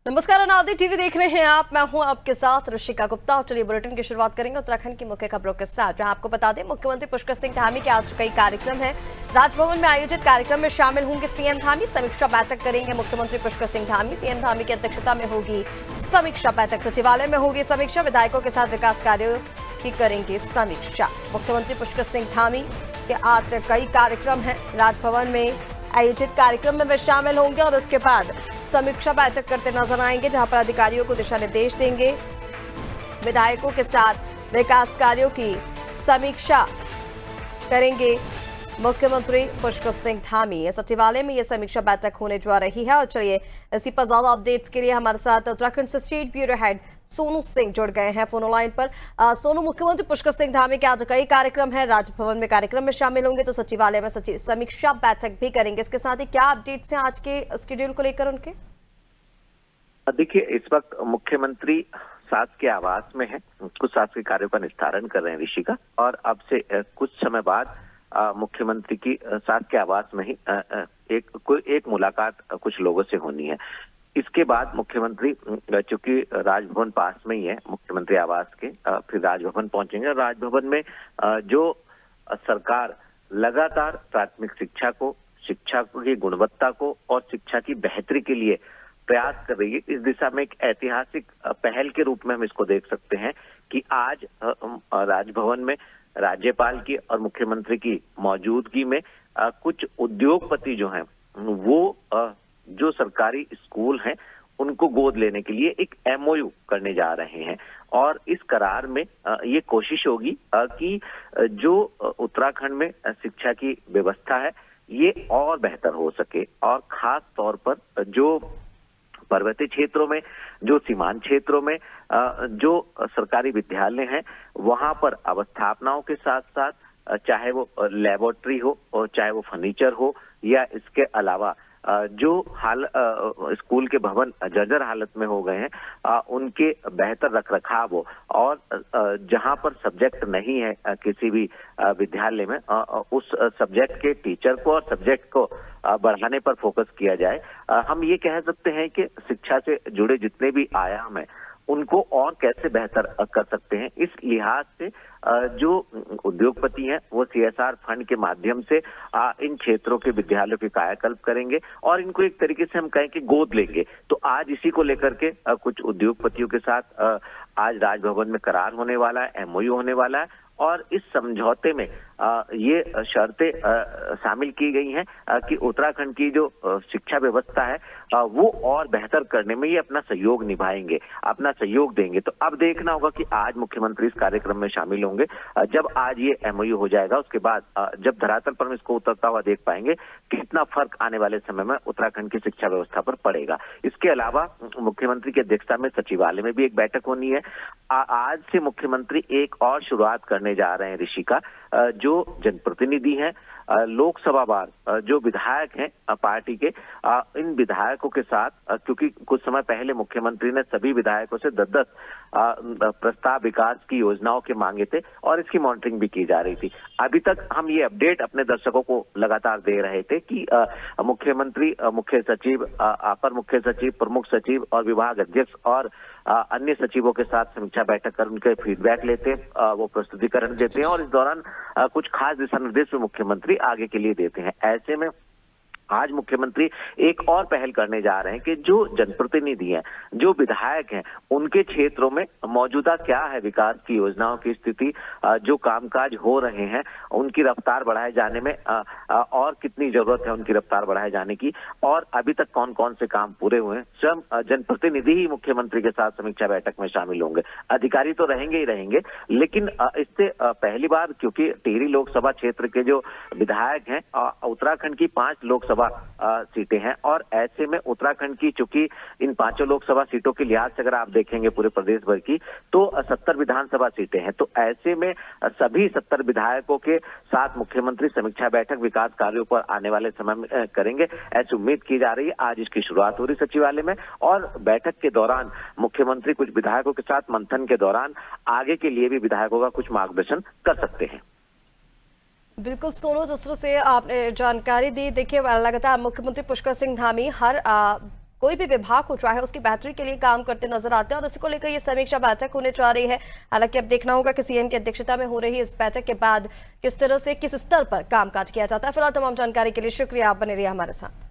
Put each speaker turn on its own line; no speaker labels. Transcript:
नमस्कार, अनादि टीवी देख रहे हैं आप। मैं हूं आपके साथ ऋषिका गुप्ता और चलिए बुलेटिन की शुरुआत करेंगे उत्तराखंड की मुख्य खबरों के साथ। जहां आपको बता दें, मुख्यमंत्री पुष्कर सिंह धामी के आज कई कार्यक्रम हैं। राजभवन में आयोजित कार्यक्रम में शामिल होंगे सीएम धामी। समीक्षा बैठक करेंगे मुख्यमंत्री पुष्कर सिंह धामी। सीएम धामी की अध्यक्षता में होगी समीक्षा बैठक। सचिवालय में होगी समीक्षा। विधायकों के साथ विकास कार्यों की करेंगे समीक्षा। मुख्यमंत्री पुष्कर सिंह धामी के आज कई कार्यक्रम हैं। राजभवन में आयोजित कार्यक्रम में वे शामिल होंगे और उसके बाद समीक्षा बैठक करते नजर आएंगे, जहां पर अधिकारियों को दिशा निर्देश देंगे। विधायकों के साथ विकास कार्यों की समीक्षा करेंगे मुख्यमंत्री पुष्कर सिंह धामी। सचिवालय में यह समीक्षा बैठक होने जा रही है। और चलिए इसी पर ज्यादा अपडेट्स के लिए हमारे साथ उत्तराखंड से state bureau head Sonu Singh जुड़ गए हैं फोन लाइन पर। सोनू, मुख्यमंत्री पुष्कर सिंह धामी के आज कई कार्यक्रम हैं। राजभवन में कार्यक्रम में शामिल होंगे तो सचिवालय में समीक्षा बैठक भी करेंगे। इसके साथ ही क्या अपडेट्स हैं आज के शेड्यूल को लेकर उनके?
देखिए, इस वक्त मुख्यमंत्री शासकीय आवास में है। कुछ शासकीय कार्यों का निस्तारण कर रहे हैं ऋषिका, और अब से कुछ समय बाद मुख्यमंत्री की शासकीय आवास में ही एक मुलाकात कुछ लोगों से होनी है। इसके बाद मुख्यमंत्री, चूंकि राजभवन पास में ही है मुख्यमंत्री आवास के, फिर राजभवन पहुंचेंगे। राजभवन में जो सरकार लगातार प्राथमिक शिक्षा को, शिक्षा की गुणवत्ता को और शिक्षा की बेहतरी के लिए प्रयास कर रही है, इस दिशा में एक ऐतिहासिक पहल के रूप में हम इसको देख सकते हैं कि आज राजभवन में राज्यपाल की और मुख्यमंत्री की मौजूदगी में कुछ उद्योगपति जो हैं वो जो सरकारी स्कूल हैं उनको गोद लेने के लिए एक एमओयू करने जा रहे हैं। और इस करार में ये कोशिश होगी कि जो उत्तराखंड में शिक्षा की व्यवस्था है ये और बेहतर हो सके, और खास तौर पर जो पर्वतीय क्षेत्रों में, जो सीमांत क्षेत्रों में जो सरकारी विद्यालय हैं वहां पर अवस्थापनाओं के साथ साथ चाहे वो लेबोरेटरी हो और चाहे वो फर्नीचर हो, या इसके अलावा जो स्कूल के भवन जर्जर हालत में हो गए हैं उनके बेहतर रखरखाव हो, और जहां पर सब्जेक्ट नहीं है किसी भी विद्यालय में उस सब्जेक्ट के टीचर को और सब्जेक्ट को बढ़ाने पर फोकस किया जाए। हम ये कह सकते हैं कि शिक्षा से जुड़े जितने भी आयाम हैं उनको और कैसे बेहतर कर सकते हैं। इस लिहाज से जो उद्योगपति हैं वो सीएसआर फंड के माध्यम से इन क्षेत्रों के विद्यालयों की कायाकल्प करेंगे और इनको एक तरीके से हम कहें कि गोद लेंगे। तो आज इसी को लेकर के कुछ उद्योगपतियों के साथ आज राजभवन में करार होने वाला है, एमओयू होने वाला है, और इस समझौते में ये शर्तें शामिल की गई हैं कि उत्तराखंड की जो शिक्षा व्यवस्था है वो और बेहतर करने में ये अपना सहयोग निभाएंगे, अपना सहयोग देंगे। तो अब देखना होगा कि आज मुख्यमंत्री इस कार्यक्रम में शामिल होंगे। जब आज ये एमओयू हो जाएगा उसके बाद जब धरातल पर हम इसको उतरता हुआ देख पाएंगे कितना फर्क आने वाले समय में उत्तराखंड की शिक्षा व्यवस्था पर पड़ेगा। इसके अलावा मुख्यमंत्री की अध्यक्षता में सचिवालय में भी एक बैठक होनी है। आज से मुख्यमंत्री एक और शुरुआत करने जा रहे हैं ऋषिका। जो जनप्रतिनिधि हैं, लोकसभा वार जो विधायक हैं पार्टी के, इन विधायकों के साथ, क्योंकि कुछ समय पहले मुख्यमंत्री ने सभी विधायकों से 10-10 प्रस्ताव विकास की योजनाओं के मांगे थे और इसकी मॉनिटरिंग भी की जा रही थी। अभी तक हम ये अपडेट अपने दर्शकों को लगातार दे रहे थे कि मुख्यमंत्री, मुख्य सचिव, अपर मुख्य सचिव, प्रमुख सचिव और विभाग अध्यक्ष और अन्य सचिवों के साथ समीक्षा बैठक कर उनके फीडबैक लेते हैं, वो प्रस्तुतिकरण देते हैं और इस दौरान कुछ खास दिशा निर्देश मुख्यमंत्री आगे के लिए देते हैं। ऐसे में आज मुख्यमंत्री एक और पहल करने जा रहे हैं कि जो जनप्रतिनिधि हैं, जो विधायक हैं, उनके क्षेत्रों में मौजूदा क्या है विकास की योजनाओं की स्थिति, जो कामकाज हो रहे हैं उनकी रफ्तार बढ़ाए जाने में और कितनी जरूरत है उनकी रफ्तार बढ़ाए जाने की, और अभी तक कौन कौन से काम पूरे हुए हैं। स्वयं जनप्रतिनिधि ही मुख्यमंत्री के साथ समीक्षा बैठक में शामिल होंगे। अधिकारी तो रहेंगे ही रहेंगे, लेकिन इससे पहली बार, क्योंकि टिहरी लोकसभा क्षेत्र के जो विधायक हैं, उत्तराखंड की 5 लोकसभा सीटें हैं, और ऐसे में उत्तराखंड की, चूंकि इन 5 लोकसभा सीटों के लिहाज से अगर आप देखेंगे पूरे प्रदेश भर की, तो 70 विधानसभा सीटें हैं। तो ऐसे में सभी 70 विधायकों के साथ मुख्यमंत्री समीक्षा बैठक विकास कार्यों पर आने वाले समय में करेंगे, ऐसी उम्मीद की जा रही है। आज इसकी शुरुआत हो रही सचिवालय में, और बैठक के दौरान मुख्यमंत्री कुछ विधायकों के साथ मंथन के दौरान आगे के लिए भी विधायकों का कुछ मार्गदर्शन कर सकते हैं।
बिल्कुल सोनू, जिस तरह से आपने जानकारी दी, देखिए लगातार मुख्यमंत्री पुष्कर सिंह धामी हर कोई भी विभाग हो चाहे उसकी बेहतरी के लिए काम करते नजर आते हैं और इसी को लेकर ये समीक्षा बैठक होने जा रही है। हालांकि अब देखना होगा कि सीएम की अध्यक्षता में हो रही इस बैठक के बाद किस तरह से किस स्तर पर कामकाज किया जाता है। फिलहाल तमाम जानकारी के लिए शुक्रिया, आप बने रहिए हमारे साथ।